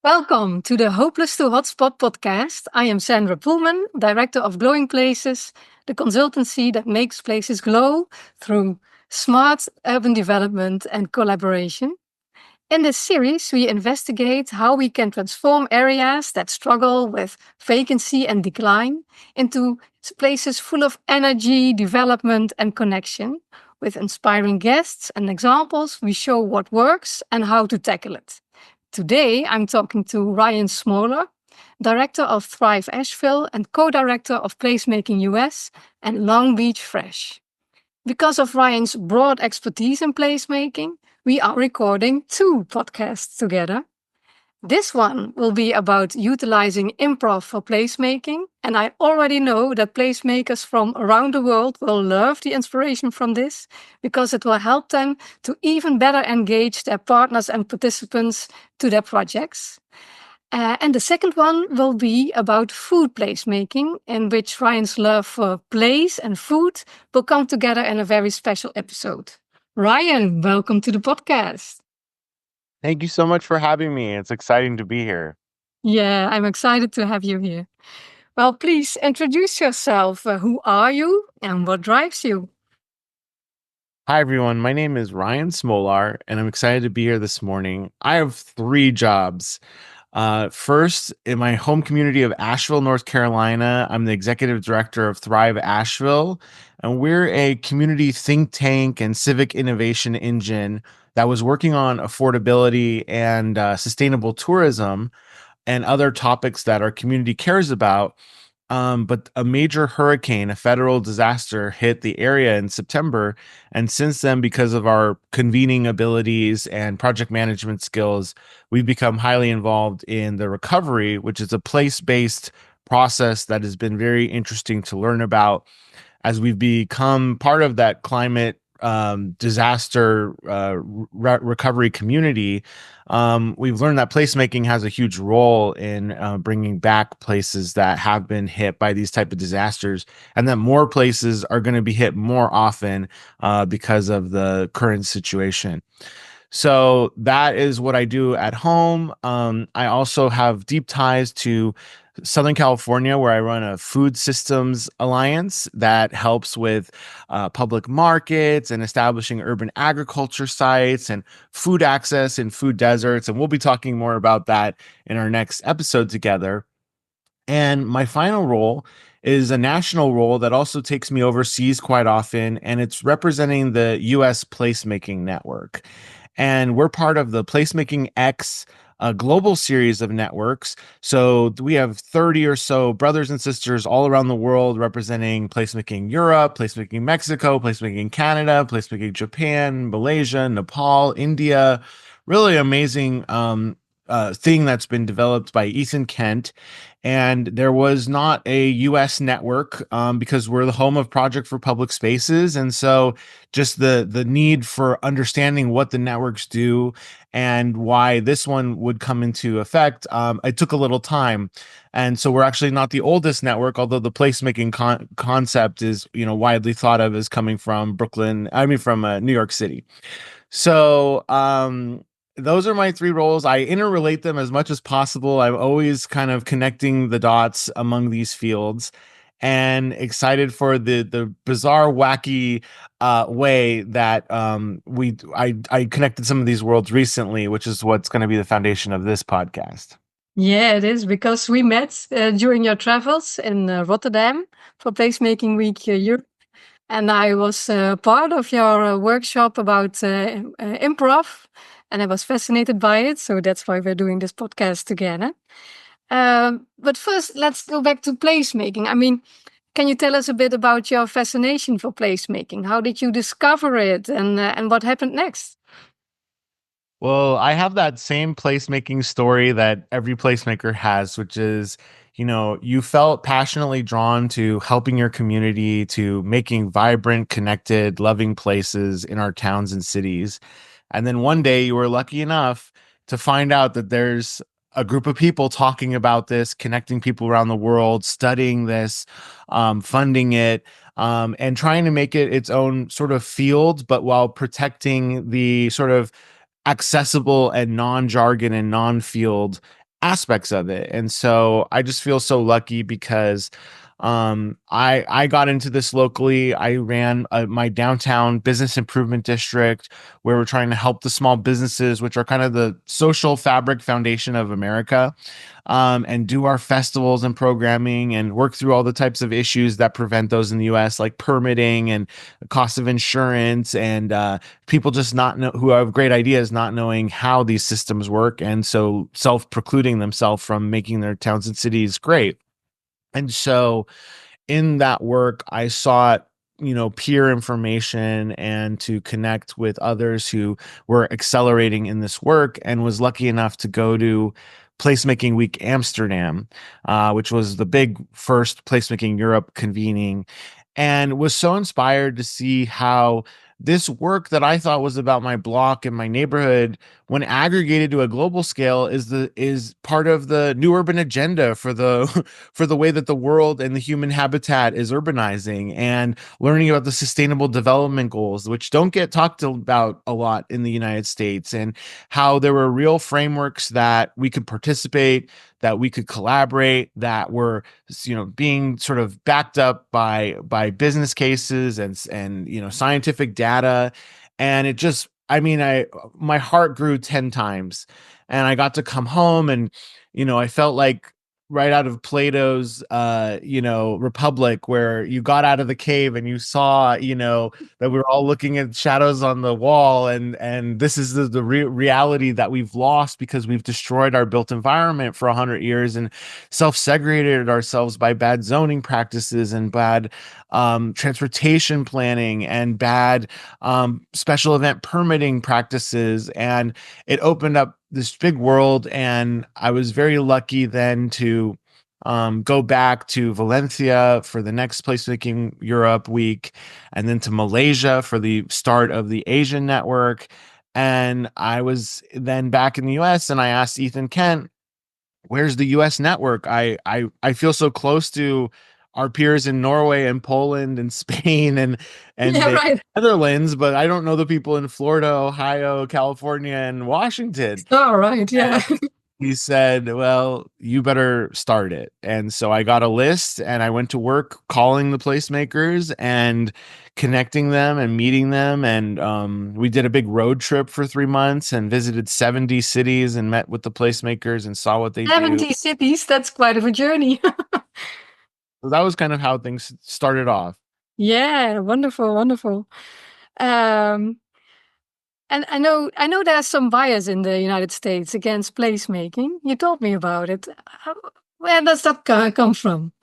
Welcome to the Hopeloos Naar Hotspot Podcast. I am Sandra Pullman, Director of Glowing Places, the consultancy that makes places glow through smart urban development and collaboration. In this series, we investigate how we can transform areas that struggle with vacancy and decline into places full of energy, development, and connection. With inspiring guests and examples, we show what works and how to tackle it. Today, I'm talking to Ryan Smolar, Director of Thrive Asheville and co-director of Placemaking US and Long Beach Fresh. Because of Ryan's broad expertise in placemaking, we are recording 2 podcasts together. This one will be about utilizing improv for placemaking, and I already know that placemakers from around the world will love the inspiration from this because it will help them to even better engage their partners and participants to their projects. And the second one will be about food placemaking, in which Ryan's love for place and food will come together in a very special episode. Ryan, welcome to the podcast. Thank you so much for having me. It's exciting to be here. Yeah, I'm excited to have you here. Well, please introduce yourself. Who are you and what drives you? Hi, everyone. My name is Ryan Smolar, and I'm excited to be here this morning. I have 3 jobs. First, in my home community of Asheville, North Carolina, I'm the executive director of Thrive Asheville, and we're a community think tank and civic innovation engine that was working on affordability and sustainable tourism and other topics that our community cares about. But a major hurricane, a federal disaster, hit the area in September. And since then, because of our convening abilities and project management skills, we've become highly involved in the recovery, which is a place-based process that has been very interesting to learn about as we've become part of that climate disaster recovery community. We've learned that placemaking has a huge role in bringing back places that have been hit by these type of disasters, and that more places are going to be hit more often because of the current situation. So that is what I do at home. I also have deep ties to Southern California, where I run a food systems alliance that helps with public markets and establishing urban agriculture sites and food access in food deserts. And we'll be talking more about that in our next episode together. And my final role is a national role that also takes me overseas quite often, and it's representing the US Placemaking Network. And we're part of the Placemaking X, a global series of networks. So we have 30 or so brothers and sisters all around the world representing Placemaking Europe, Placemaking Mexico, Placemaking Canada, Placemaking Japan, Malaysia, Nepal, India. Really amazing thing that's been developed by Ethan Kent. And there was not a US network because we're the home of Project for Public Spaces. And so just the need for understanding what the networks do and why this one would come into effect, it took a little time. And so we're actually not the oldest network, although the placemaking concept is, widely thought of as coming from New York City. So those are my 3 roles. I interrelate them as much as possible. I'm always kind of connecting the dots among these fields, and excited for the bizarre, wacky way that I connected some of these worlds recently, which is what's going to be the foundation of this podcast. Yeah, it is because we met during your travels in Rotterdam for Placemaking Week Europe. And I was part of your workshop about improv, and I was fascinated by it. So that's why we're doing this podcast together. But first, let's go back to placemaking. I mean, can you tell us a bit about your fascination for placemaking? How did you discover it, and what happened next? Well, I have that same placemaking story that every placemaker has, which is, you felt passionately drawn to helping your community, to making vibrant, connected, loving places in our towns and cities. And then one day you were lucky enough to find out that there's a group of people talking about this, connecting people around the world, studying this, funding it, and trying to make it its own sort of field, but while protecting the sort of accessible and non-jargon and non-field aspects of it. And so I just feel so lucky because I got into this locally. I ran my downtown business improvement district where we're trying to help the small businesses, which are kind of the social fabric foundation of America, and do our festivals and programming and work through all the types of issues that prevent those in the US, like permitting and cost of insurance, and people just not know who have great ideas, not knowing how these systems work, and so self-precluding themselves from making their towns and cities great. And so in that work, I sought, peer information and to connect with others who were accelerating in this work, and was lucky enough to go to Placemaking Week Amsterdam, which was the big first Placemaking Europe convening, and was so inspired to see how this work that I thought was about my block and my neighborhood, when aggregated to a global scale, is part of the new urban agenda for the for the way that the world and the human habitat is urbanizing, and learning about the sustainable development goals, which don't get talked about a lot in the United States, and how there were real frameworks that we could participate, that we could collaborate, that were, being sort of backed up by business cases and scientific data. And it just, I mean, I my heart grew 10 times, and I got to come home, and I felt like right out of Plato's Republic, where you got out of the cave and you saw, that we were all looking at shadows on the wall, and this is the reality that we've lost because we've destroyed our built environment for 100 years and self-segregated ourselves by bad zoning practices and bad transportation planning and bad special event permitting practices. And it opened up this big world, and I was very lucky then to go back to Valencia for the next Placemaking Europe week, and then to Malaysia for the start of the Asian network. And I was then back in the US, and I asked Ethan Kent, where's the US network? I feel so close to our peers in Norway and Poland and Spain and Yeah, the right. Netherlands, but I don't know the people in Florida, Ohio, California, and Washington. All right. Yeah. He said, well, you better start it. And so I got a list, and I went to work calling the placemakers and connecting them and meeting them. And we did a big road trip for 3 months and visited 70 cities and met with the placemakers and saw what they do. 70 cities. That's quite of a journey. So that was kind of how things started off. Yeah, wonderful, wonderful. Um, and I know there's some bias in the United States against placemaking. You told me about it. Where does that come from?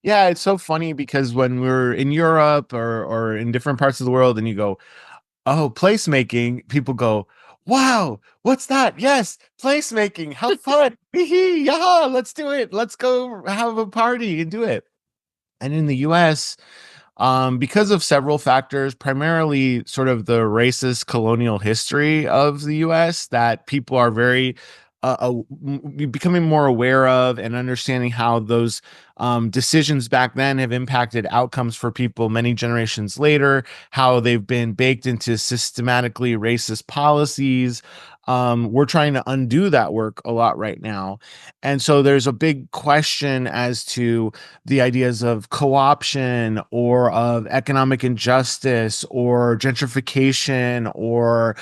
Yeah, it's so funny because when we're in Europe or in different parts of the world and you go, oh, placemaking, people go, wow, what's that? Yes, placemaking, how fun. Hee yeah, let's do it. Let's go have a party and do it. And in the US, because of several factors, primarily sort of the racist colonial history of the US, that people are very becoming more aware of and understanding how those decisions back then have impacted outcomes for people many generations later, how they've been baked into systematically racist policies. We're trying to undo that work a lot right now. And so there's a big question as to the ideas of co-option or of economic injustice or gentrification or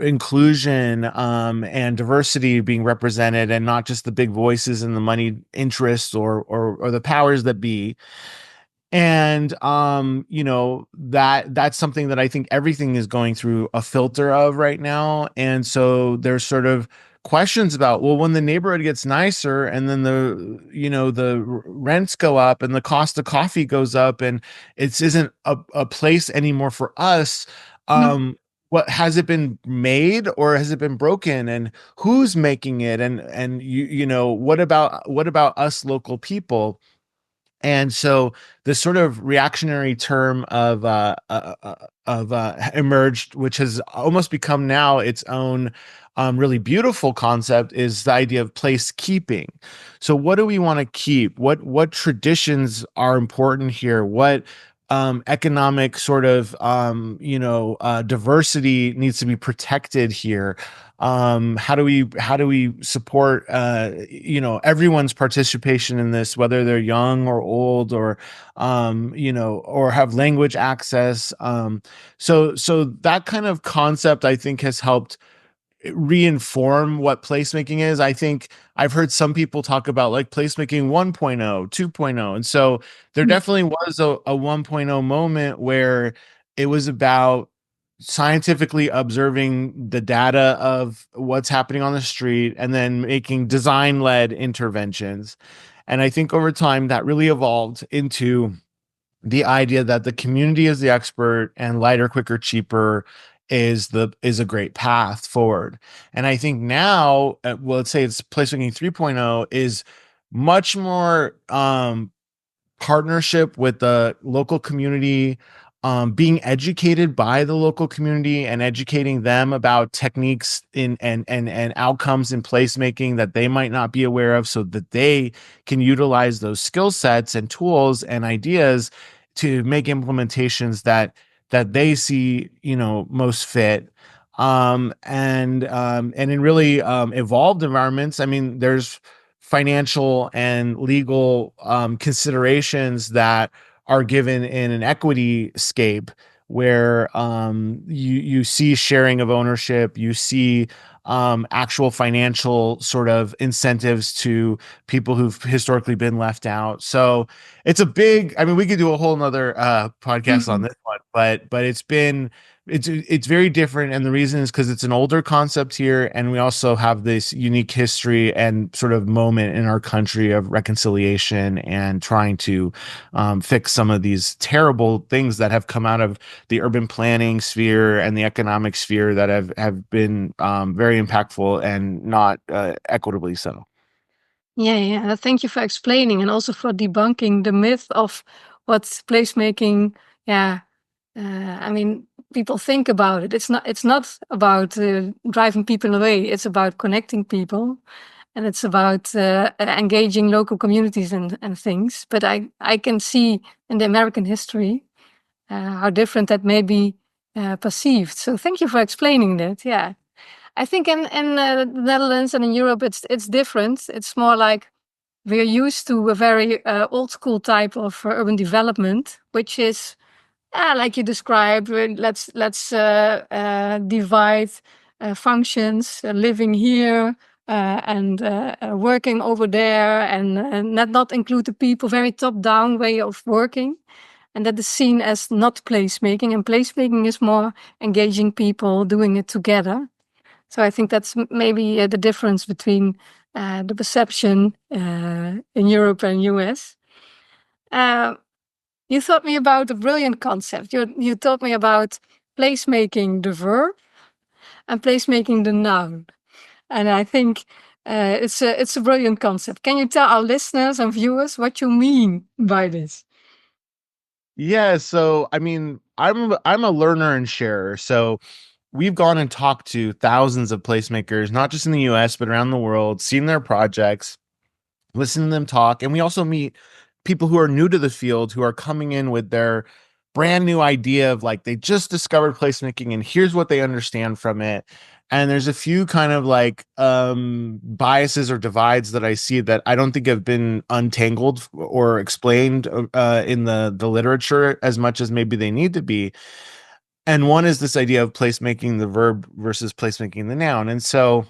inclusion and diversity being represented, and not just the big voices and the money interests or the powers that be. And that's something that I think everything is going through a filter of right now. And so there's sort of questions about, well, when the neighborhood gets nicer and then the rents go up and the cost of coffee goes up and it isn't a place anymore for us, No. what has it been made or has it been broken, and who's making it, and what about us local people? And so this sort of reactionary term of emerged, which has almost become now its own really beautiful concept, is the idea of place keeping. So what do we want to keep? What traditions are important here? What economic sort of diversity needs to be protected here? How do we support everyone's participation in this, whether they're young or old, or or have language access. So that kind of concept, I think, has helped reinform what placemaking is. I think I've heard some people talk about like placemaking 1.0, 2.0. And so there Mm. definitely was a 1.0 moment where it was about scientifically observing the data of what's happening on the street and then making design-led interventions. And I think over time that really evolved into the idea that the community is the expert and lighter, quicker, cheaper is a great path forward. And I think now, well, let's say it's placemaking 3.0 is much more partnership with the local community, being educated by the local community and educating them about techniques in and outcomes in placemaking that they might not be aware of, so that they can utilize those skill sets and tools and ideas to make implementations that they see most fit. And in really evolved environments, I mean, there's financial and legal considerations that are given in an equity scape, where you see sharing of ownership, you see actual financial sort of incentives to people who've historically been left out. So it's a big, I mean, we could do a whole nother podcast on Mm. this one, but it's very different. And the reason is because it's an older concept here, and we also have this unique history and sort of moment in our country of reconciliation and trying to fix some of these terrible things that have come out of the urban planning sphere and the economic sphere that have been very impactful and not equitably so. Yeah, yeah. Thank you for explaining and also for debunking the myth of what placemaking. Yeah, I mean, people think about it. It's not about driving people away. It's about connecting people, and it's about engaging local communities and things. But I can see in the American history how different that may be perceived. So thank you for explaining that. Yeah. I think in the Netherlands and in Europe, it's different. It's more like we're used to a very old school type of urban development, which is like you described. Let's divide functions, living here and working over there, and not include the people. Very top down way of working, and that is seen as not placemaking. And placemaking is more engaging people, doing it together. So I think that's maybe the difference between the perception in Europe and US. Uh, you taught me about a brilliant concept. You taught me about placemaking the verb and placemaking the noun, and I think it's a brilliant concept. Can you tell our listeners and viewers what you mean by this? Yeah, so I mean, I'm a learner and sharer. So we've gone and talked to thousands of placemakers, not just in the US, but around the world, seen their projects, listen to them talk. And we also meet people who are new to the field, who are coming in with their brand new idea of like they just discovered placemaking and here's what they understand from it. And there's a few kind of like biases or divides that I see that I don't think have been untangled or explained in the literature as much as maybe they need to be. And one is this idea of placemaking the verb versus placemaking the noun. And so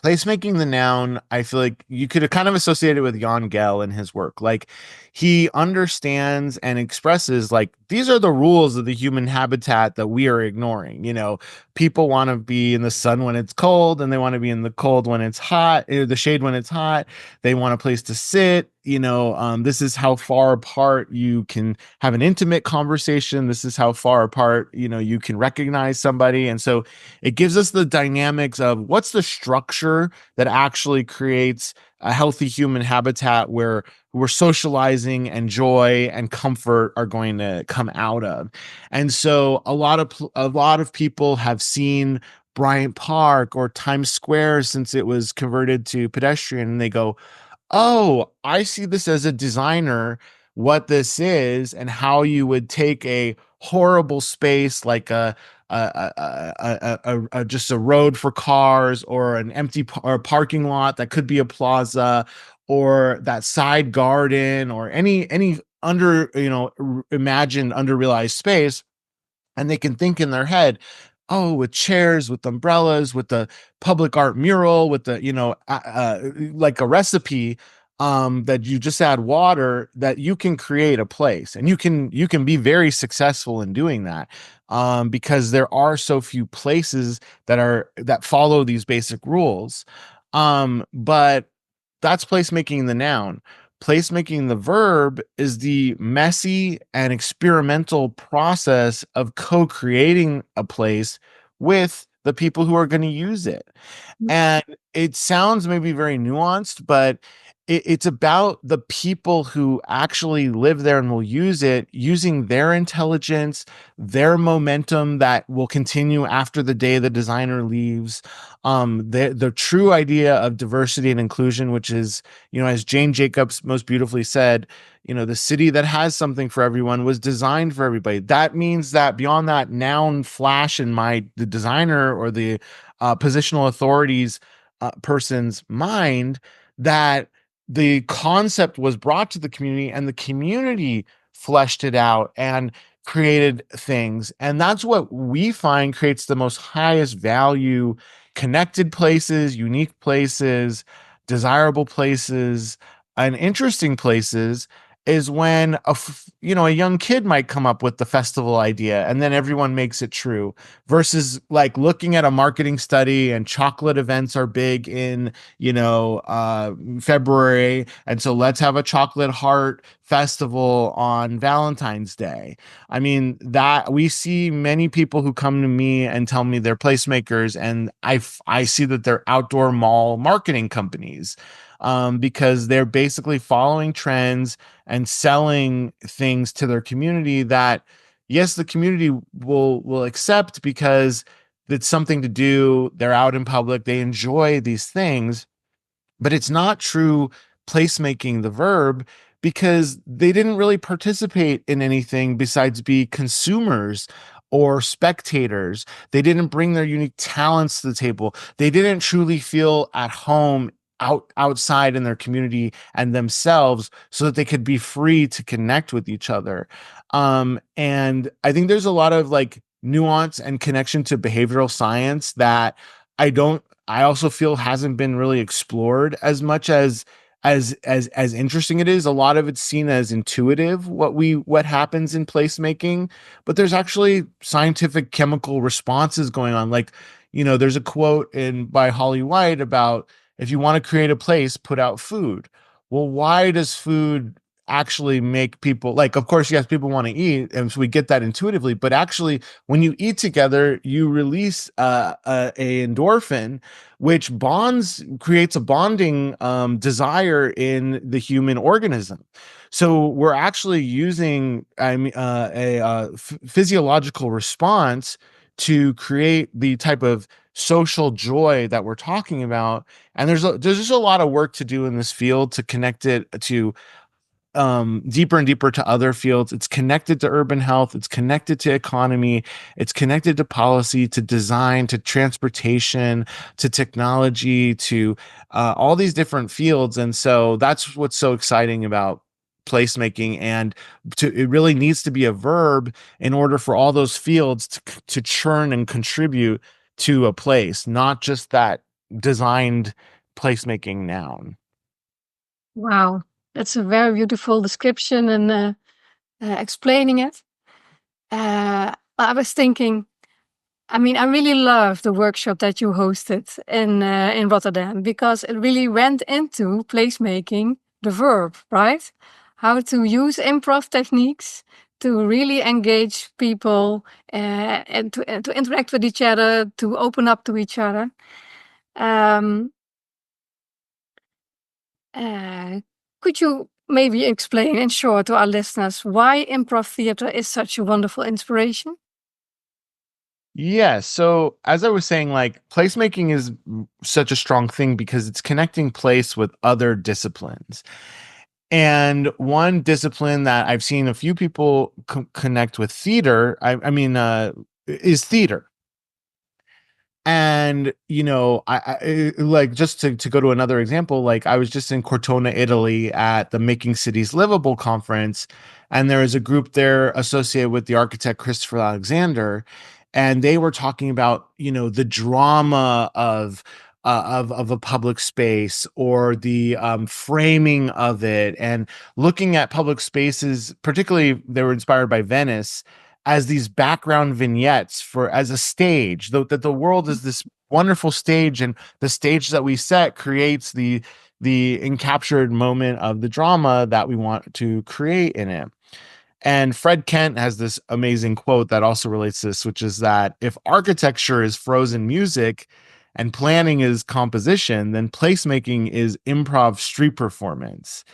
placemaking the noun, I feel like you could kind of associate it with Jan Gehl and his work. Like he understands and expresses like these are the rules of the human habitat that we are ignoring. People want to be in the sun when it's cold, and they want to be in the cold when it's hot, the shade when it's hot. They want a place to sit. This is how far apart you can have an intimate conversation. This is how far apart, you can recognize somebody. And so it gives us the dynamics of what's the structure that actually creates a healthy human habitat where socializing and joy and comfort are going to come out of. And so a lot of people have seen Bryant Park or Times Square since it was converted to pedestrian, and they go, oh, I see this as a designer, what this is, and how you would take a horrible space like just a road for cars, or an empty or parking lot that could be a plaza, or that side garden, or any under imagined underrealized space. And they can think in their head, oh, with chairs, with umbrellas, with the public art mural, with the like a recipe, that you just add water, that you can create a place, and you can be very successful in doing that, because there are so few places that follow these basic rules. But that's placemaking the noun. Placemaking the verb is the messy and experimental process of co-creating a place with the people who are going to use it. And it sounds maybe very nuanced, but it's about the people who actually live there and will use it, using their intelligence, their momentum that will continue after the day the designer leaves. The true idea of diversity and inclusion, which is, as Jane Jacobs most beautifully said, the city that has something for everyone was designed for everybody. That means that beyond that noun flash in the designer or the positional authorities person's mind, that the concept was brought to the community, and the community fleshed it out and created things. And that's what we find creates the most highest value connected places, unique places, desirable places, and interesting places, is when a young kid might come up with the festival idea, and then everyone makes it true, versus like looking at a marketing study, and chocolate events are big in February, and so let's have a chocolate heart festival on Valentine's Day. I mean, that we see many people who come to me and tell me they're placemakers, and I see that they're outdoor mall marketing companies, because they're basically following trends and selling things to their community that, yes, the community will accept because it's something to do. They're out in public. They enjoy these things, but it's not true placemaking, the verb, because they didn't really participate in anything besides be consumers or spectators. They didn't bring their unique talents to the table. They didn't truly feel at home outside in their community and themselves, so that they could be free to connect with each other. And I think there's a lot of like nuance and connection to behavioral science that I also feel hasn't been really explored as much as interesting it is. A lot of it's seen as intuitive, what happens in placemaking, but there's actually scientific chemical responses going on. Like, there's a quote in by Holly White about, if you want to create a place, put out food. Well, why does food actually make people, like, of course, yes, people want to eat, and so we get that intuitively, but actually when you eat together, you release a endorphin, which creates a bonding desire in the human organism. So we're actually using physiological response to create the type of social joy that we're talking about. And there's just a lot of work to do in this field to connect it to deeper and deeper to other fields. It's connected to urban health. It's connected to economy. It's connected to policy, to design, to transportation, to technology, to all these different fields. And so that's what's so exciting about placemaking. And it really needs to be a verb in order for all those fields to churn and contribute to a place, not just that designed placemaking noun. Wow, that's a very beautiful description and explaining it. I was thinking, I mean, I really love the workshop that you hosted in Rotterdam, because it really went into placemaking, the verb, right? How to use improv techniques to really engage people, and to interact with each other, to open up to each other. Um, uh, could you maybe explain in short to our listeners why improv theater is such a wonderful inspiration? Yeah. So as I was saying, like, placemaking is such a strong thing because it's connecting place with other disciplines. And one discipline that I've seen a few people connect with theater, I mean, is theater. And I like, just to go to another example, like I was just in Cortona, Italy at the Making Cities Livable conference, and there is a group there associated with the architect Christopher Alexander, and they were talking about the drama of a public space, or the framing of it, and looking at public spaces. Particularly, they were inspired by Venice, as these background vignettes for as a stage, though, that the world is this wonderful stage, and the stage that we set creates the encaptured moment of the drama that we want to create in it. And Fred Kent has this amazing quote that also relates to this, which is that if architecture is frozen music and planning is composition, then placemaking is improv street performance.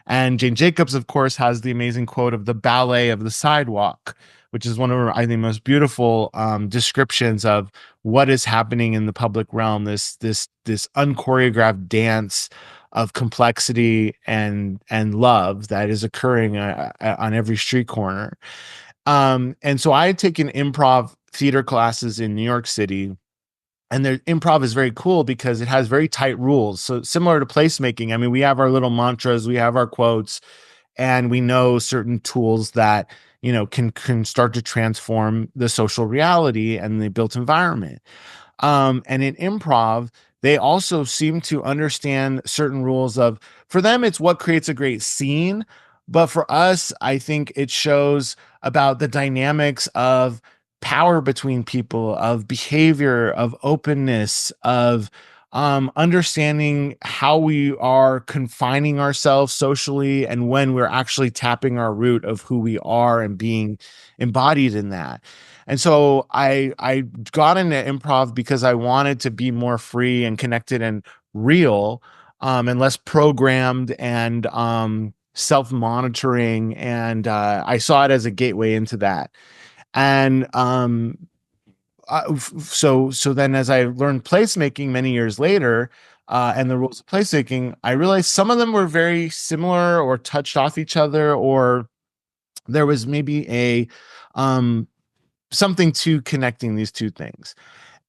And Jane Jacobs, of course, has the amazing quote of the ballet of the sidewalk, which is one of her, I think, most beautiful descriptions of what is happening in the public realm. This unchoreographed dance of complexity and love that is occurring on every street corner. And so I had taken improv theater classes in New York City, and the improv is very cool because it has very tight rules. So similar to placemaking, I mean, we have our little mantras, we have our quotes, and we know certain tools that can start to transform the social reality and the built environment. And in improv, they also seem to understand certain rules of, for them, it's what creates a great scene. But for us, I think it shows about the dynamics of power between people, of behavior, of openness, of understanding how we are confining ourselves socially, and when we're actually tapping our root of who we are and being embodied in that. And so I got into improv because I wanted to be more free and connected and real, and less programmed and self-monitoring. And I saw it as a gateway into that. And so then, as I learned placemaking many years later, and the rules of placemaking, I realized some of them were very similar or touched off each other, or there was maybe a something to connecting these two things.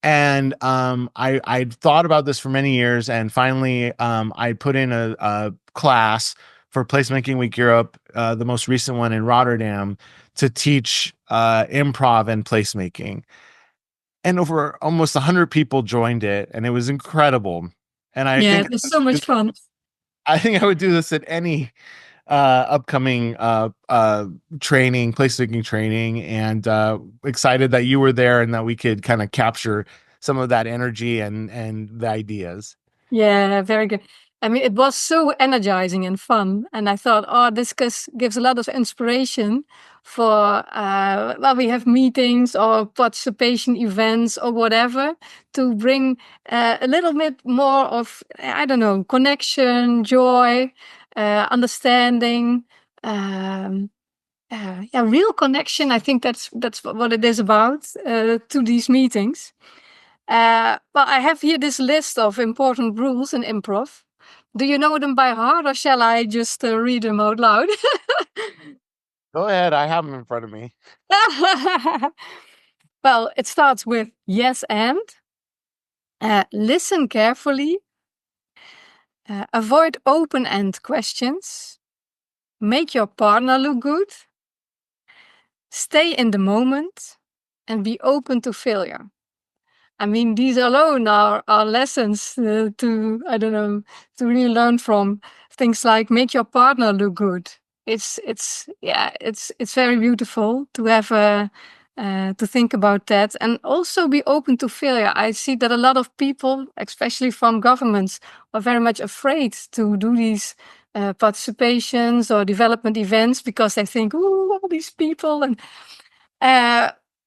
And I'd thought about this for many years, and finally I put in a class for Placemaking Week Europe, the most recent one in Rotterdam, to teach improv and placemaking. And over almost 100 people joined it, and it was incredible. And Yeah, it was so much fun. I think I would do this at any upcoming training, placemaking training, and excited that you were there and that we could kind of capture some of that energy and the ideas. Yeah, very good. I mean, it was so energizing and fun. And I thought, oh, this gives a lot of inspiration for, well, we have meetings or participation events or whatever to bring a little bit more of, I don't know, connection, joy, understanding, yeah, real connection. I think that's what it is about to these meetings. Well, I have here this list of important rules in improv. Do you know them by heart, or shall I just read them out loud? Go ahead. I have them in front of me. Well, it starts with yes and. Listen carefully. Avoid open-end questions. Make your partner look good. Stay in the moment. And be open to failure. I mean, these alone are lessons I don't know, to really learn from. Things like make your partner look good. It's very beautiful to have to think about that, and also be open to failure. I see that a lot of people, especially from governments, are very much afraid to do these participations or development events because they think, oh, all these people and.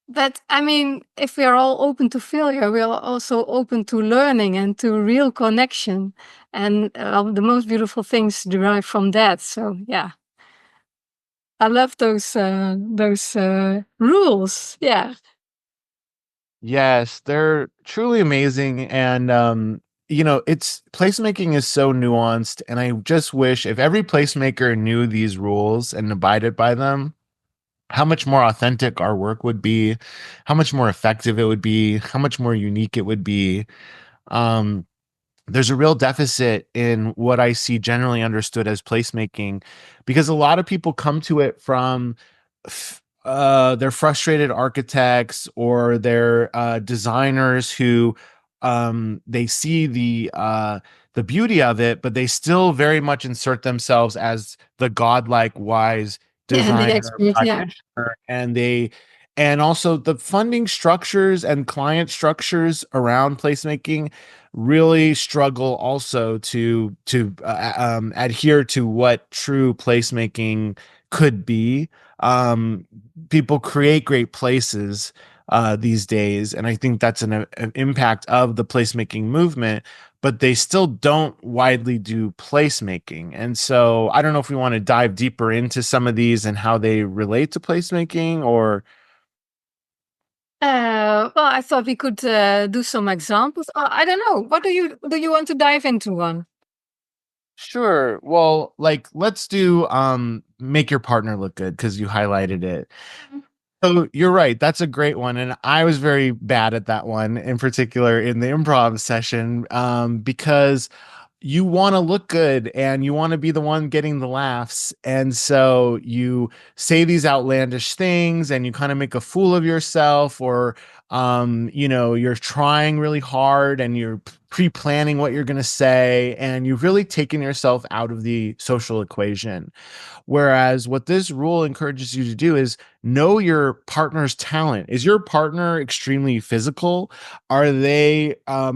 But I mean, if we are all open to failure, we are also open to learning and to real connection. And the most beautiful things derive from that. So yeah, I love those rules. Yeah. Yes, they're truly amazing. And it's placemaking is so nuanced, and I just wish if every placemaker knew these rules and abided by them, how much more authentic our work would be, how much more effective it would be, how much more unique it would be. Um, there's a real deficit in what I see generally understood as placemaking, because a lot of people come to it from they're frustrated architects, or they're designers who they see the beauty of it, but they still very much insert themselves as the godlike wise Yeah, the designer expert. Yeah. practitioner, and also the funding structures and client structures around placemaking really struggle also to adhere to what true placemaking could be. People create great places these days, and I think that's an impact of the placemaking movement. But they still don't widely do placemaking, and so I don't know if we want to dive deeper into some of these and how they relate to placemaking, or Well, I thought we could do some examples. I don't know. What do you want to dive into one? sure. Well, like let's do make your partner look good because you highlighted it. So you're right. That's a great one. And I was very bad at that one in particular in the improv session, because you want to look good and you want to be the one getting the laughs. And so you say these outlandish things and you kind of make a fool of yourself, or, you're trying really hard and you're pre-planning what you're going to say, and you've really taken yourself out of the social equation. Whereas what this rule encourages you to do is know your partner's talent. Is your partner extremely physical? Are they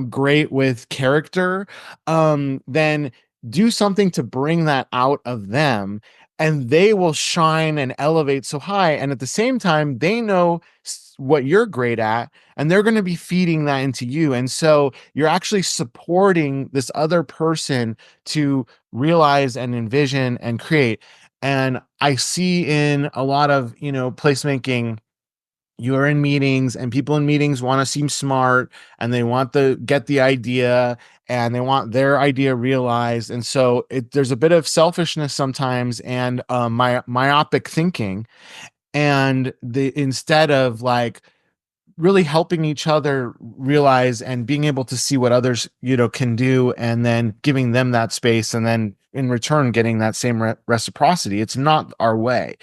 great with character? Then do something to bring that out of them, and they will shine and elevate so high. And at the same time, they know what you're great at, and they're going to be feeding that into you. And so you're actually supporting this other person to realize and envision and create. And I see in a lot of, placemaking, you're in meetings and people in meetings want to seem smart, and they want to get the idea, and they want their idea realized. And so there's a bit of selfishness sometimes, and myopic thinking. And instead of like really helping each other realize and being able to see what others can do, and then giving them that space, and then in return getting that same reciprocity, it's not our way.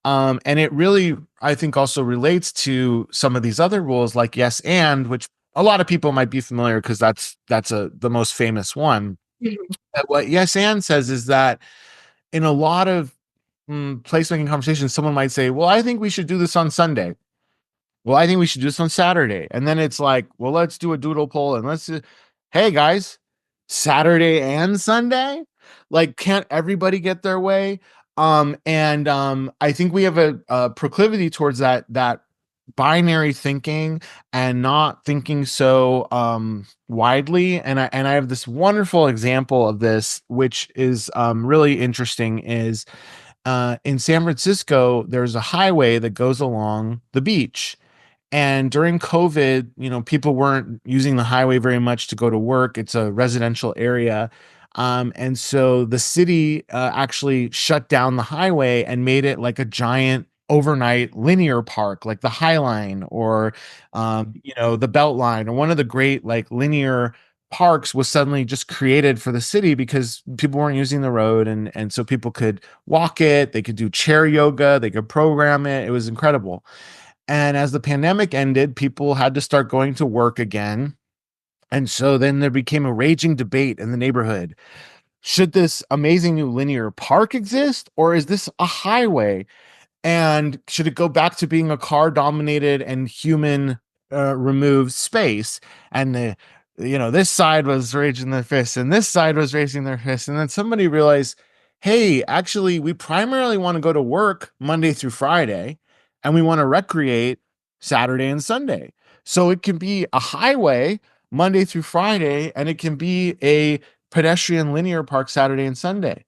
And it really, I think, also relates to some of these other rules like yes and, which a lot of people might be familiar because that's the most famous one. Mhm. But what yes and says is that in a lot of placemaking conversations, someone might say, well, I think we should do this on Sunday. Well, I think we should do this on Saturday. And then it's like, well, let's do a doodle poll, and hey guys, Saturday and Sunday? Like, can't everybody get their way? And I think we have a proclivity towards that binary thinking, and not thinking so widely. And I have this wonderful example of this, which is really interesting, is in San Francisco, there's a highway that goes along the beach. And during COVID, people weren't using the highway very much to go to work. It's a residential area. And so the city actually shut down the highway and made it like a giant overnight linear park, like the High Line, or, the Belt Line, or one of the great like linear parks was suddenly just created for the city because people weren't using the road. And so people could walk it, they could do chair yoga, they could program it. It was incredible. And as the pandemic ended, people had to start going to work again. And so then there became a raging debate in the neighborhood. Should this amazing new linear park exist, or is this a highway? And should it go back to being a car dominated and human removed space? And this side was raising their fists and this side was raising their fists. And then somebody realized, hey, actually, we primarily want to go to work Monday through Friday, and we want to recreate Saturday and Sunday. So it can be a highway Monday through Friday, and it can be a pedestrian linear park Saturday and Sunday.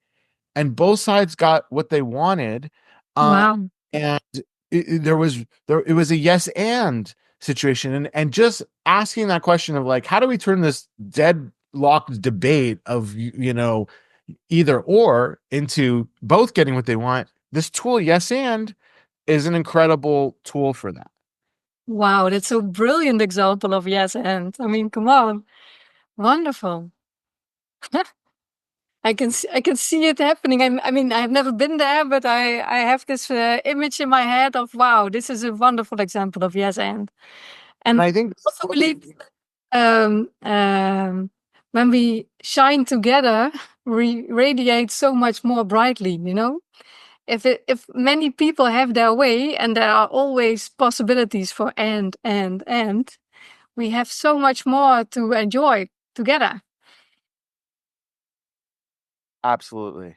And both sides got what they wanted. Uh, Wow. and it was a yes and situation. And just asking that question of like, how do we turn this deadlocked debate of either or into both getting what they want? This tool, yes and, is an incredible tool for that. Wow, that's a brilliant example of yes and. I mean, come on. Wonderful. I can see it happening. I mean, I've never been there, but I have this image in my head of wow, this is a wonderful example of yes and. And And I think I also believe when we shine together, we radiate so much more brightly. You know, if many people have their way, and there are always possibilities for and, we have so much more to enjoy together. absolutely.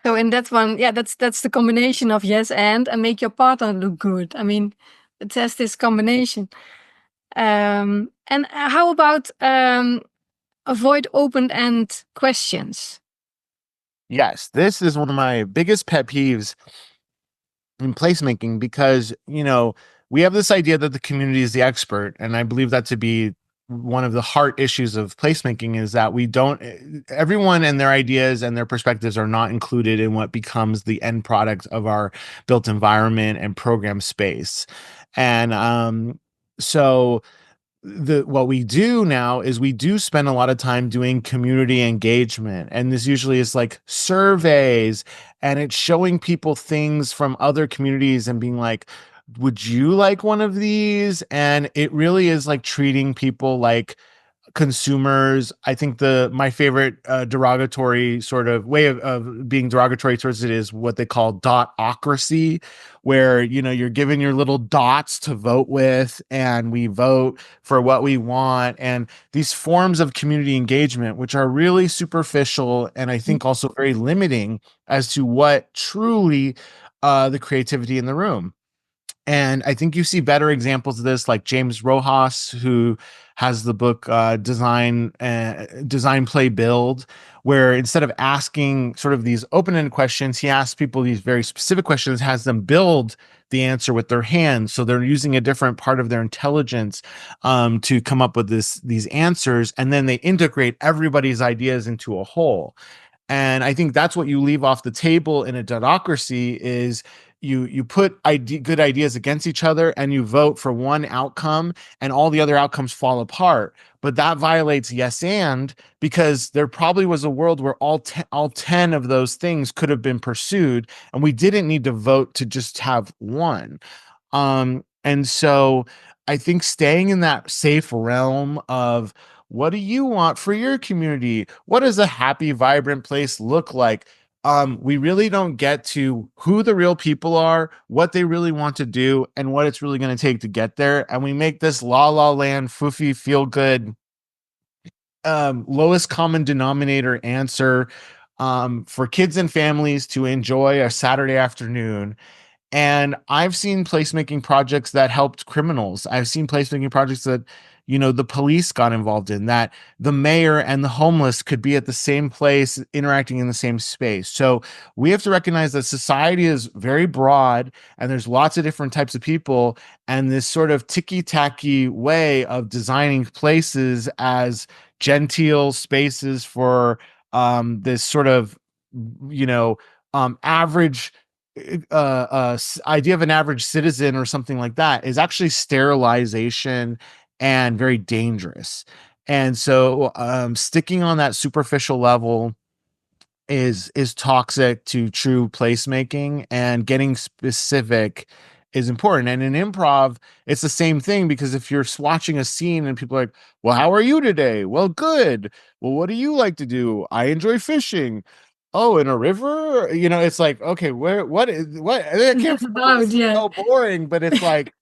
So in that one, yeah, that's the combination of yes and make your partner look good. I mean, it has this combination. And how about avoid open-end questions? Yes, this is one of my biggest pet peeves in placemaking because, we have this idea that the community is the expert. And I believe that to be one of the heart issues of placemaking is that everyone and their ideas and their perspectives are not included in what becomes the end product of our built environment and program space. And so what we do now is we do spend a lot of time doing community engagement, and this usually is like surveys, and it's showing people things from other communities and being like, would you like one of these? And it really is like treating people like consumers. I think my favorite derogatory sort of way of being derogatory towards it is what they call dotocracy, where you're given your little dots to vote with, and we vote for what we want. And these forms of community engagement, which are really superficial and I think also very limiting as to what truly the creativity in the room. And I think you see better examples of this, like James Rojas, who has the book Design, Play, Build, where instead of asking sort of these open-ended questions, he asks people these very specific questions, has them build the answer with their hands. So they're using a different part of their intelligence to come up with these answers, and then they integrate everybody's ideas into a whole. And I think that's what you leave off the table in a democracy is you put good ideas against each other and you vote for one outcome and all the other outcomes fall apart. But that violates yes and, because there probably was a world where all 10 of those things could have been pursued and we didn't need to vote to just have one. And so I think staying in that safe realm of what do you want for your community? What does a happy, vibrant place look like? We really don't get to who the real people are, what they really want to do, and what it's really going to take to get there. And we make this la la land, foofy, feel good, lowest common denominator answer for kids and families to enjoy a Saturday afternoon. And I've seen placemaking projects that helped criminals. I've seen placemaking projects that, the police got involved in, that the mayor and the homeless could be at the same place, interacting in the same space. So we have to recognize that society is very broad and there's lots of different types of people. And this sort of ticky-tacky way of designing places as genteel spaces for this sort of, average idea of an average citizen or something like that is actually sterilization and very dangerous. And so sticking on that superficial level is toxic to true placemaking, and getting specific is important. And in improv, it's the same thing, because if you're watching a scene and people are like, well, how are you today? Well, good. Well, what do you like to do? I enjoy fishing. Oh, in a river? It's like, okay, what? I can't, About, this is yeah. so boring, but it's like,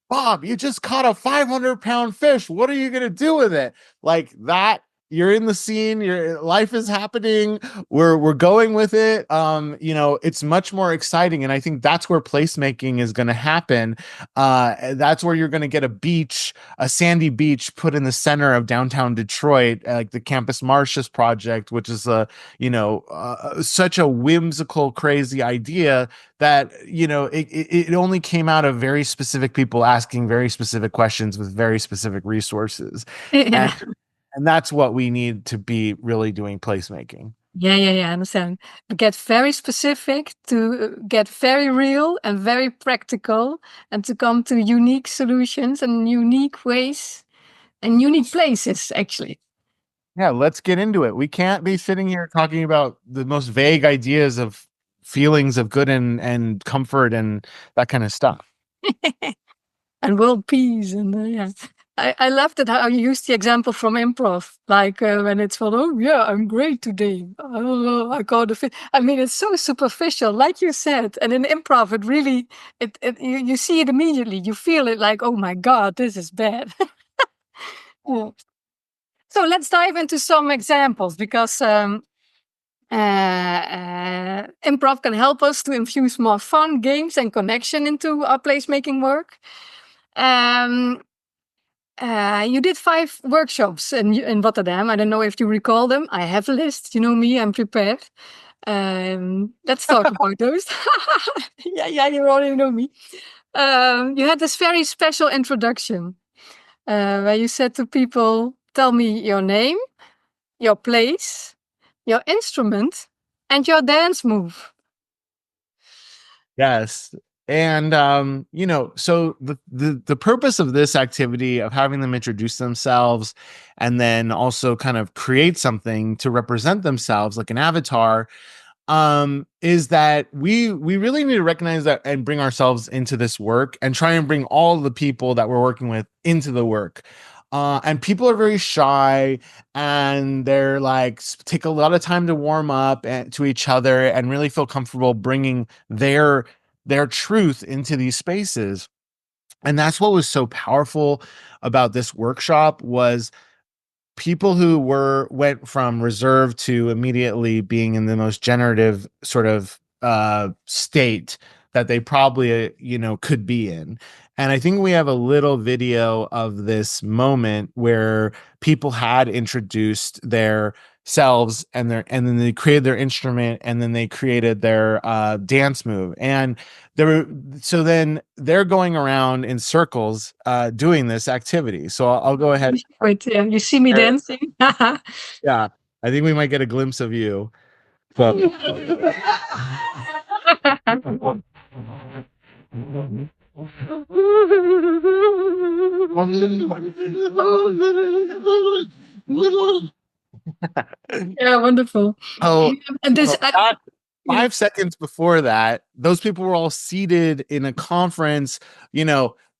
Bob, you just caught a 500-pound fish. What are you going to do with it? Like that. You're in the scene, your life is happening. We're going with it. It's much more exciting. And I think that's where placemaking is going to happen. That's where you're going to get a sandy beach put in the center of downtown Detroit, like the Campus Martius project, which is such a whimsical, crazy idea that it only came out of very specific people asking very specific questions with very specific resources. Yeah. And that's what we need to be really doing placemaking. Yeah, I understand. Get very specific, to get very real and very practical, and to come to unique solutions and unique ways and unique places, actually. Yeah, let's get into it. We can't be sitting here talking about the most vague ideas of feelings of good and comfort and that kind of stuff. And world peace. And yeah, I loved it how you used the example from improv, like when it's for, oh yeah, I'm great today. Oh, I got a fit. I mean, it's so superficial, like you said. And in improv, it really, you see it immediately. You feel it like, oh my God, this is bad. Yeah. So let's dive into some examples because improv can help us to infuse more fun, games, and connection into our placemaking work. Um, you did 5 workshops in Rotterdam. I don't know if you recall them. I have a list. You know me, I'm prepared. Let's talk about those. Yeah, you already know me. You had this very special introduction where you said to people, tell me your name, your place, your instrument, and your dance move. Yes. And so the purpose of this activity of having them introduce themselves and then also kind of create something to represent themselves like an avatar is that we really need to recognize that and bring ourselves into this work and try and bring all the people that we're working with into the work. And people are very shy and they're like take a lot of time to warm up and, to each other and really feel comfortable bringing their truth into these spaces. And that's what was so powerful about this workshop was people who went from reserved to immediately being in the most generative sort of state that they probably could be in. And I think we have a little video of this moment where people had introduced their selves and then they created their instrument and then they created their dance move and so then they're going around in circles doing this activity. So I'll go ahead. Wait, you see me dancing? Yeah, I think we might get a glimpse of you. So Yeah, wonderful. oh, And this, that 5 seconds before that, those people were all seated in a conference,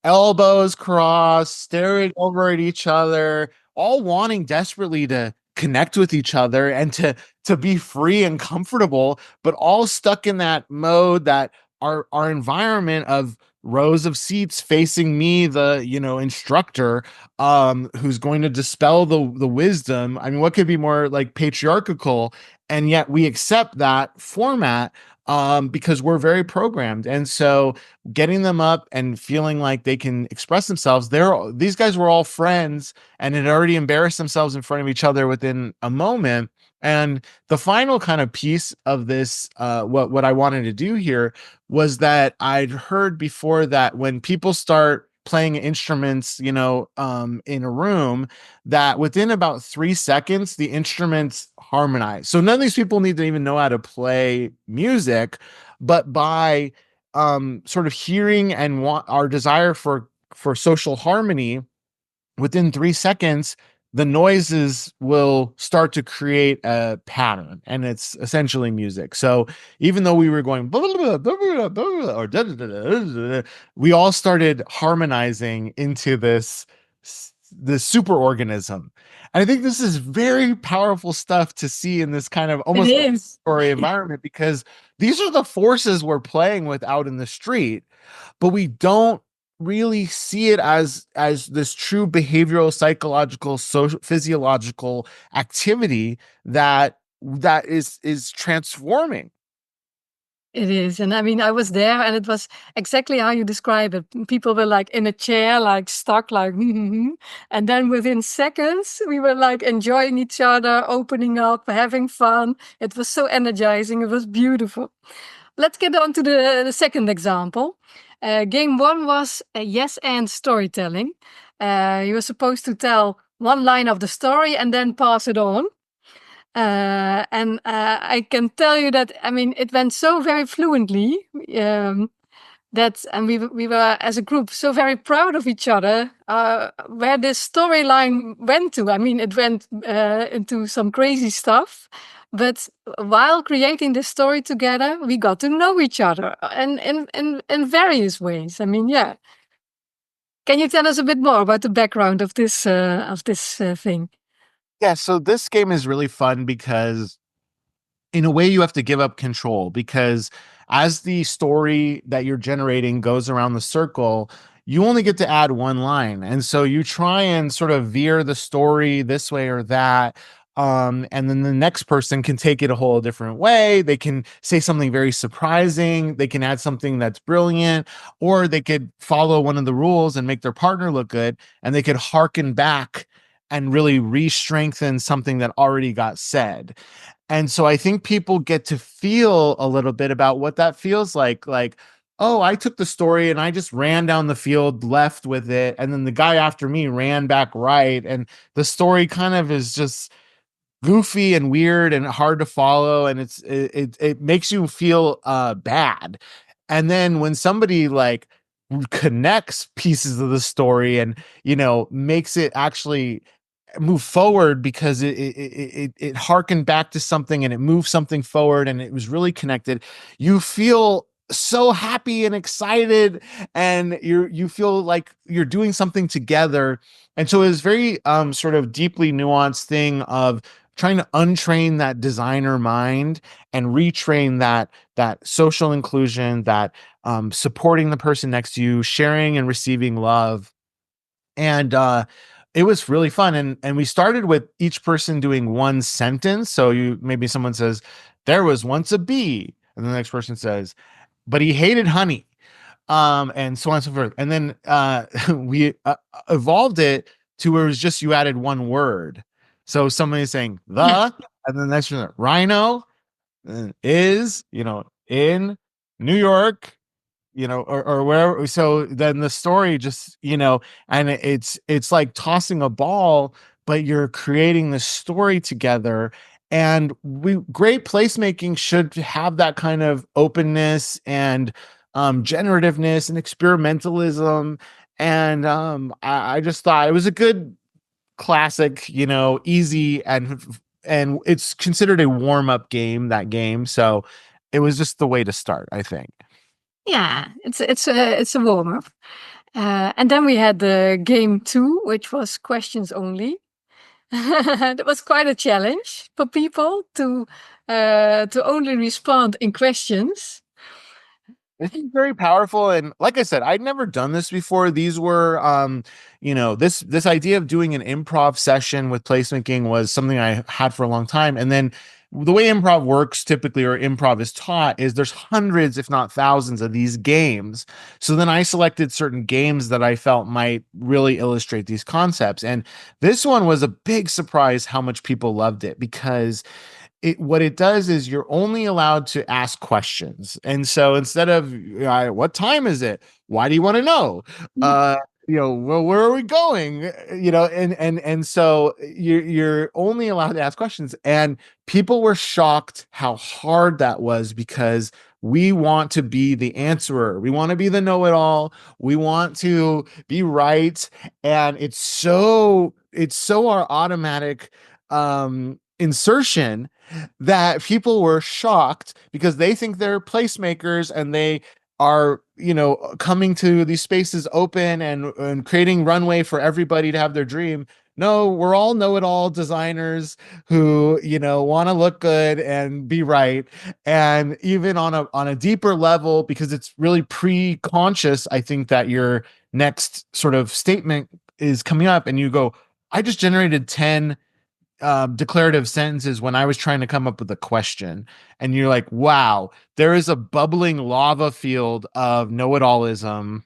elbows crossed, staring over at each other, all wanting desperately to connect with each other and to be free and comfortable, but all stuck in that mode that our environment of rows of seats facing me, the instructor, who's going to dispel the wisdom. I mean, what could be more like patriarchal? And yet we accept that format because we're very programmed. And so getting them up and feeling like they can express themselves, these guys were all friends and had already embarrassed themselves in front of each other within a moment. And the final kind of piece of this, what I wanted to do here was that I'd heard before that when people start playing instruments, in a room, that within about 3 seconds, the instruments harmonize. So none of these people need to even know how to play music, but by sort of hearing and our desire for social harmony, within 3 seconds, the noises will start to create a pattern, and it's essentially music. So even though we were going or we all started harmonizing into this super organism. And I think this is very powerful stuff to see in this kind of it almost is. story environment because these are the forces we're playing with out in the street, but we don't really see it as this true behavioral, psychological, social, physiological activity that is transforming. It is. And I mean, I was there and it was exactly how you describe it. People were like in a chair, like stuck, like, and then within seconds, we were like enjoying each other, opening up, having fun. It was so energizing. It was beautiful. Let's get on to the second example. Game 1 was a yes and storytelling. You were supposed to tell one line of the story and then pass it on. I can tell you that, I mean, it went so very fluently. And we were, as a group, so very proud of each other, where this storyline went to. I mean, it went into some crazy stuff, but while creating this story together, we got to know each other, and in various ways. I mean, yeah. Can you tell us a bit more about the background of this thing? Yeah, so this game is really fun because in a way you have to give up control, because as the story that you're generating goes around the circle, you only get to add one line, and so you try and sort of veer the story this way or that. And then the next person can take it a whole different way. They can say something very surprising, they can add something that's brilliant, or they could follow one of the rules and make their partner look good, and they could harken back and really re-strengthen something that already got said. And so I think people get to feel a little bit about what that feels like, oh, I took the story and I just ran down the field left with it, and then the guy after me ran back right, and the story kind of is just goofy and weird and hard to follow, and it makes you feel bad. And then when somebody like connects pieces of the story and makes it actually move forward, because it harkened back to something and it moved something forward and it was really connected, you feel so happy and excited, and you feel like you're doing something together. And so it's very sort of deeply nuanced thing of trying to untrain that designer mind and retrain that social inclusion, that supporting the person next to you, sharing and receiving love. And it was really fun. And we started with each person doing one sentence. So maybe someone says, there was once a bee, and the next person says, but he hated honey, and so on and so forth. And then we evolved it to where it was just you added one word. So somebody is saying Yeah. and then the next one, rhino is, in New York, or wherever. So then the story just, and it's like tossing a ball, but you're creating the story together. And great placemaking should have that kind of openness and generativeness and experimentalism. And I just thought it was a good classic, easy, and it's considered a warm-up game, that game. So it was just the way to start, I think. Yeah, it's a warm up. And then we had the game two, which was questions only. That was quite a challenge for people to only respond in questions. This is very powerful. And like I said, I'd never done this before. These were, this idea of doing an improv session with placemaking was something I had for a long time. And then the way improv works typically, or improv is taught, is there's hundreds, if not thousands, of these games. So then I selected certain games that I felt might really illustrate these concepts. And this one was a big surprise how much people loved it, because what it does is you're only allowed to ask questions. And so instead of what time is it, why do you want to know, uh well, where are we going, and so you're only allowed to ask questions. And people were shocked how hard that was, because we want to be the answerer, we want to be the know-it-all, we want to be right. And it's so our automatic insertion, that people were shocked, because they think they're placemakers and they are, coming to these spaces open and creating runway for everybody to have their dream. No, we're all know-it-all designers who, want to look good and be right. And even on a deeper level, because it's really pre-conscious, I think that your next sort of statement is coming up and you go, I just generated 10 declarative sentences when I was trying to come up with a question. And you're like, wow, there is a bubbling lava field of know-it-allism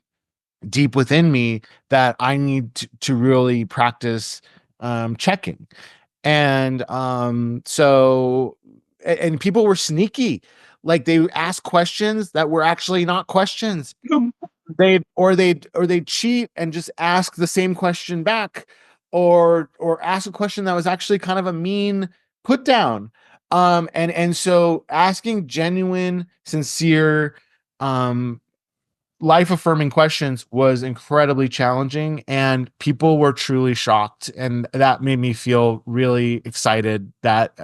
deep within me that I need to really practice checking. And and people were sneaky. Like, they asked questions that were actually not questions. They'd cheat and just ask the same question back, or ask a question that was actually kind of a mean put down. And so asking genuine, sincere, um, life affirming questions was incredibly challenging, and people were truly shocked, and that made me feel really excited that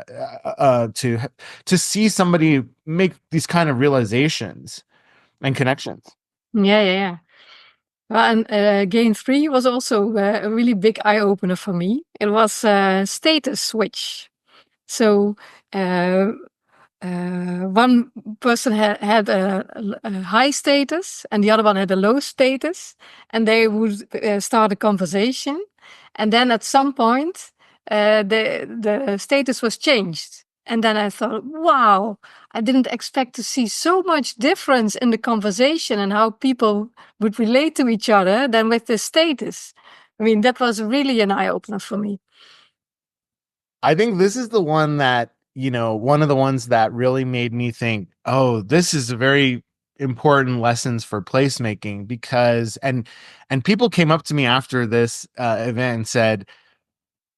to see somebody make these kind of realizations and connections. Yeah, yeah, yeah. Well, and Gain 3 was also a really big eye opener for me. It was status switch. So uh, one person had a high status and the other one had a low status, and they would start a conversation, and then at some point the status was changed, and then I thought, wow, I didn't expect to see so much difference in the conversation and how people would relate to each other than with the status. I mean, that was really an eye opener for me. I think this is the one that, one of the ones that really made me think, oh, this is a very important lessons for placemaking, because and people came up to me after this event and said,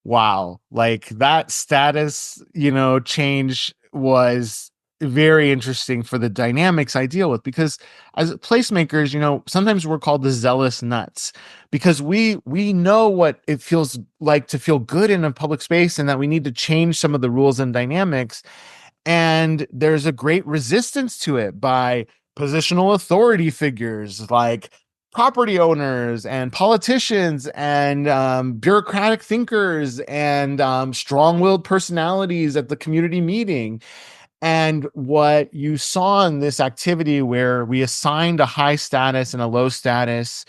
wow, like that status, change was very interesting for the dynamics I deal with, because as placemakers, sometimes we're called the zealous nuts, because we know what it feels like to feel good in a public space, and that we need to change some of the rules and dynamics. And there's a great resistance to it by positional authority figures like property owners and politicians and bureaucratic thinkers and strong-willed personalities at the community meeting. And what you saw in this activity, where we assigned a high status and a low status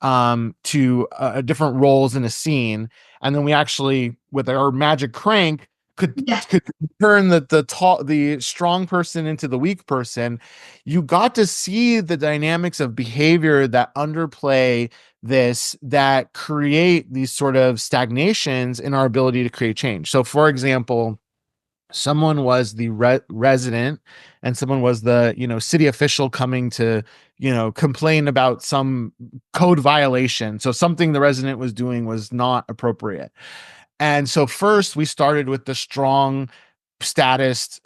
to different roles in a scene, and then we actually, with our magic crank, could turn the strong person into the weak person. You got to see the dynamics of behavior that underplay this, that create these sort of stagnations in our ability to create change. So, for example, someone was the resident, and someone was the city official coming to complain about some code violation. So something the resident was doing was not appropriate. And so first we started with the strong status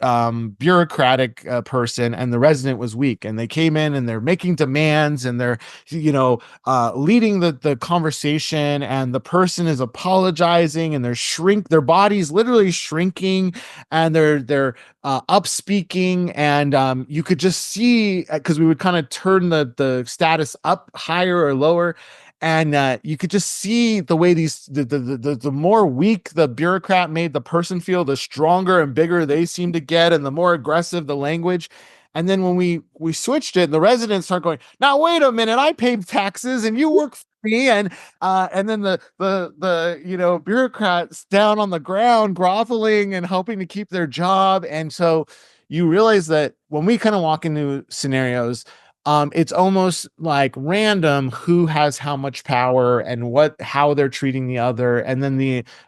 bureaucratic person, and the resident was weak, and they came in and they're making demands, and they're leading the conversation, and the person is apologizing, and their bodies literally shrinking, and they're up speaking, and you could just see, because we would kind of turn the status up higher or lower, and you could just see the way the more weak the bureaucrat made the person feel, the stronger and bigger they seemed to get, and the more aggressive the language. And then when we switched it, the residents start going, now wait a minute, I paid taxes and you work for me. And then the bureaucrats down on the ground groveling and hoping to keep their job. And so you realize that when we kind of walk into scenarios, it's almost like random who has how much power and how they're treating the other, and then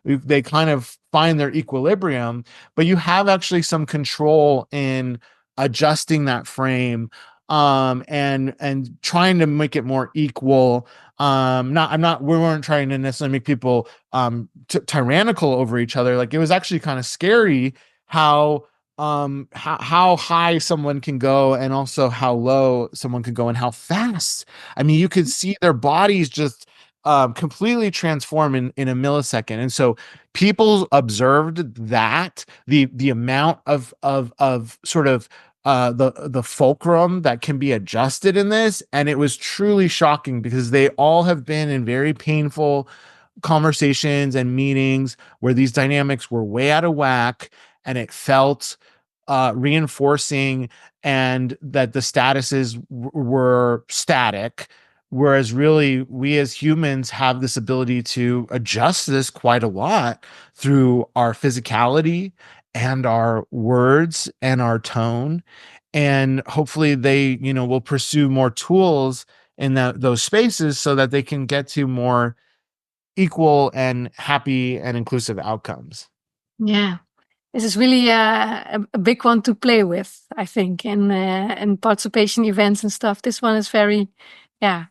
they kind of find their equilibrium, but you have actually some control in adjusting that frame, and trying to make it more equal. We weren't trying to necessarily make people tyrannical over each other. Like, it was actually kind of scary how high someone can go, and also how low someone can go, and how fast. I mean, you could see their bodies just completely transform in a millisecond. And so people observed that the amount of sort of the fulcrum that can be adjusted in this, and it was truly shocking, because they all have been in very painful conversations and meetings where these dynamics were way out of whack, and it felt reinforcing, and that the statuses were static. Whereas really, we as humans have this ability to adjust this quite a lot through our physicality and our words and our tone. And hopefully they, will pursue more tools in those spaces, so that they can get to more equal and happy and inclusive outcomes. Yeah. This is really a big one to play with, I think, in participation events and stuff. This one is very, yeah,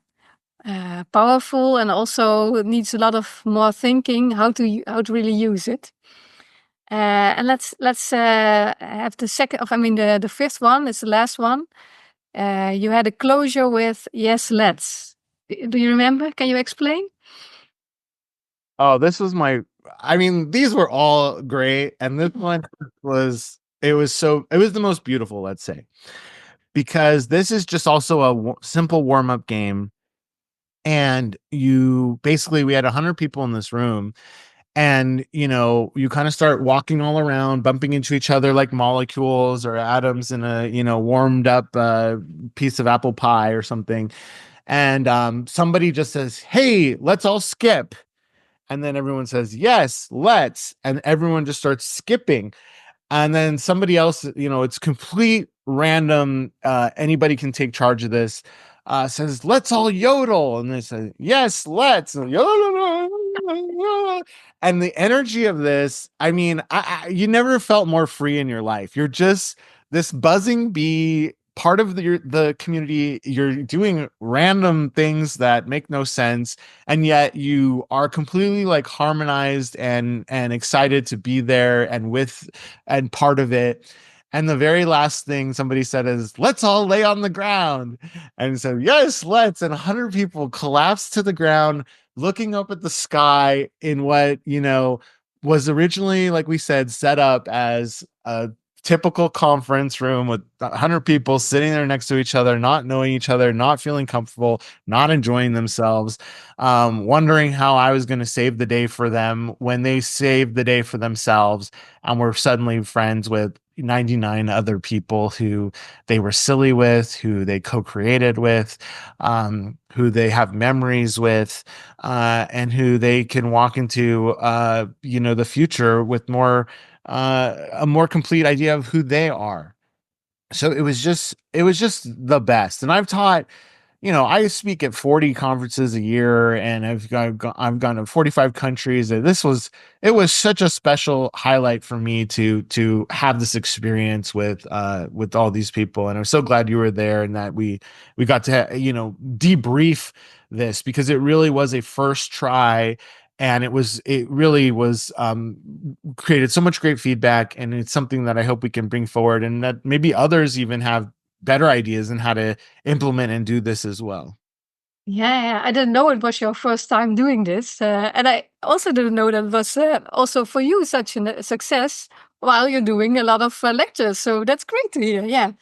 powerful, and also needs a lot of more thinking how to really use it. And let's have the second. I mean, the fifth one is the last one. You had a closure with "Yes, let's." Do you remember? Can you explain? Oh, this was I mean, these were all great. And this one it was the most beautiful, let's say, because this is just also a simple warm up game. And we had 100 people in this room. And, you kind of start walking all around, bumping into each other like molecules or atoms in a, warmed up piece of apple pie or something. And somebody just says, "Hey, let's all skip." And then everyone says, "Yes, let's." And everyone just starts skipping. And then somebody else, it's complete random. Anybody can take charge of this. Says, "Let's all yodel." And they say, "Yes, let's." And the energy of this, I mean, you never felt more free in your life. You're just this buzzing bee, part of the community. You're doing random things that make no sense, and yet you are completely like harmonized and excited to be there and part of it. And the very last thing somebody said is, "Let's all lay on the ground." And so, "Yes, let's." And 100 people collapsed to the ground, looking up at the sky in what, was originally, like we said, set up as a typical conference room with 100 people sitting there next to each other, not knowing each other, not feeling comfortable, not enjoying themselves, wondering how I was going to save the day for them when they saved the day for themselves and were suddenly friends with 99 other people who they were silly with, who they co-created with, who they have memories with, and who they can walk into, the future with a more complete idea of who they are. So it was just the best. And I speak at 40 conferences a year, and I've gone to 45 countries. And it was such a special highlight for me to have this experience with all these people. And I'm so glad you were there and that we got to, debrief this, because it really was a first try. And it really was, created so much great feedback, and it's something that I hope we can bring forward, and that maybe others even have better ideas on how to implement and do this as well. Yeah, I didn't know it was your first time doing this. And I also didn't know that it was also for you such a success while you're doing a lot of lectures. So that's great to hear. Yeah.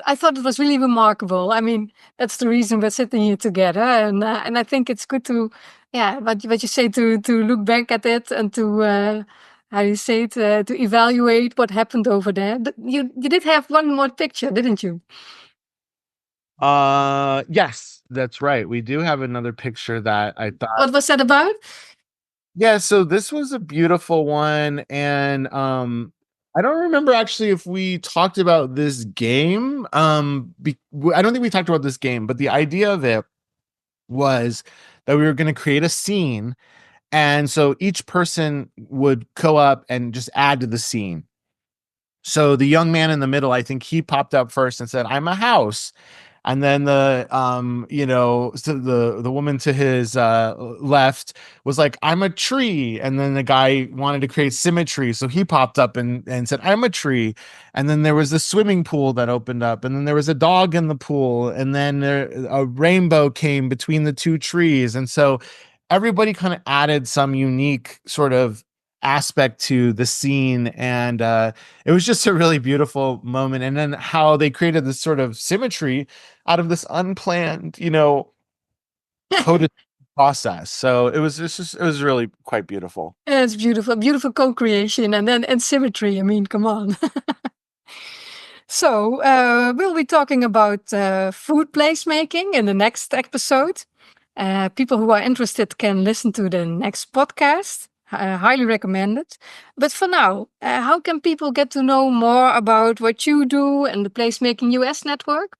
I thought it was really remarkable. I mean, that's the reason we're sitting here together. And I think it's good to, yeah, what you say, to look back at it and to, how you say it, to evaluate what happened over there. You did have one more picture, didn't you? Yes, that's right. We do have another picture that I thought. What was that about? Yeah, so this was a beautiful one. And I don't remember actually if we talked about this game. I don't think we talked about this game, but the idea of it was that we were going to create a scene, and so each person would go up and just add to the scene. So the young man in the middle, I think he popped up first and said, "I'm a house." And then so the woman to his left was like, "I'm a tree." And then the guy wanted to create symmetry, so he popped up and said, "I'm a tree." And then there was the swimming pool that opened up, and then there was a dog in the pool, and then a rainbow came between the two trees. And so everybody kind of added some unique sort of aspect to the scene. And it was just a really beautiful moment. And then how they created this sort of symmetry out of this unplanned, coded process. So it was really quite beautiful. It's beautiful, beautiful co-creation and symmetry. I mean, come on. So, we'll be talking about food placemaking in the next episode. People who are interested can listen to the next podcast. Highly recommended. But for now, how can people get to know more about what you do and the Placemaking US network?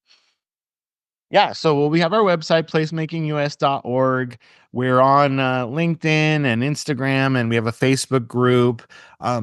Yeah, so we have our website, placemakingus.org. We're on LinkedIn and Instagram, and we have a Facebook group.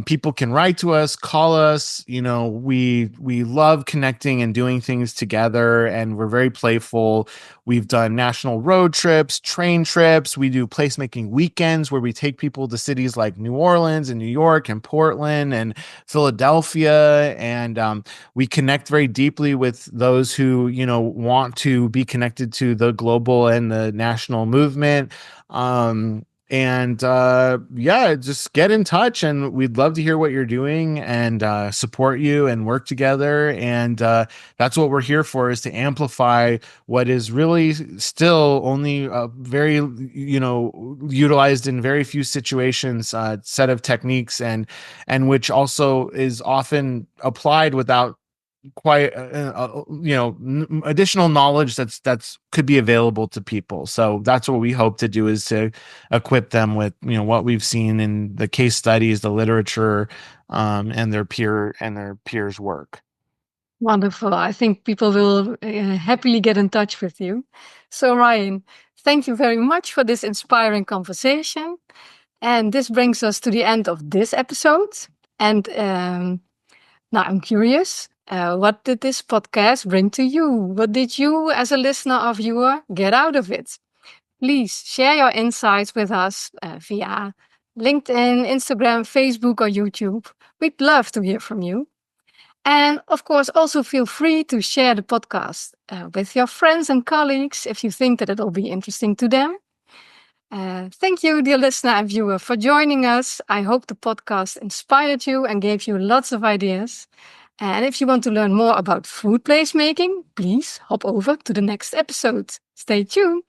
People can write to us, call us. We love connecting and doing things together, and we're very playful. We've done national road trips, train trips. We do placemaking weekends where we take people to cities like New Orleans and New York and Portland and Philadelphia, and we connect very deeply with those who want to be connected to the global and the national movement. And yeah, just get in touch, and we'd love to hear what you're doing and support you and work together. And that's what we're here for, is to amplify what is really still only very utilized in very few situations, set of techniques, and which also is often applied without quite additional knowledge that's could be available to people. So that's what we hope to do, is to equip them with what we've seen in the case studies, the literature, and their peers work. Wonderful. I think people will happily get in touch with you. So Ryan, thank you very much for this inspiring conversation. And this brings us to the end of this episode. And now I'm curious, what did this podcast bring to you? What did you, as a listener or viewer, get out of it? Please share your insights with us via LinkedIn, Instagram, Facebook, or YouTube. We'd love to hear from you. And of course, also feel free to share the podcast with your friends and colleagues if you think that it'll be interesting to them. Thank you, dear listener and viewer, for joining us. I hope the podcast inspired you and gave you lots of ideas. And if you want to learn more about food placemaking, please hop over to the next episode. Stay tuned.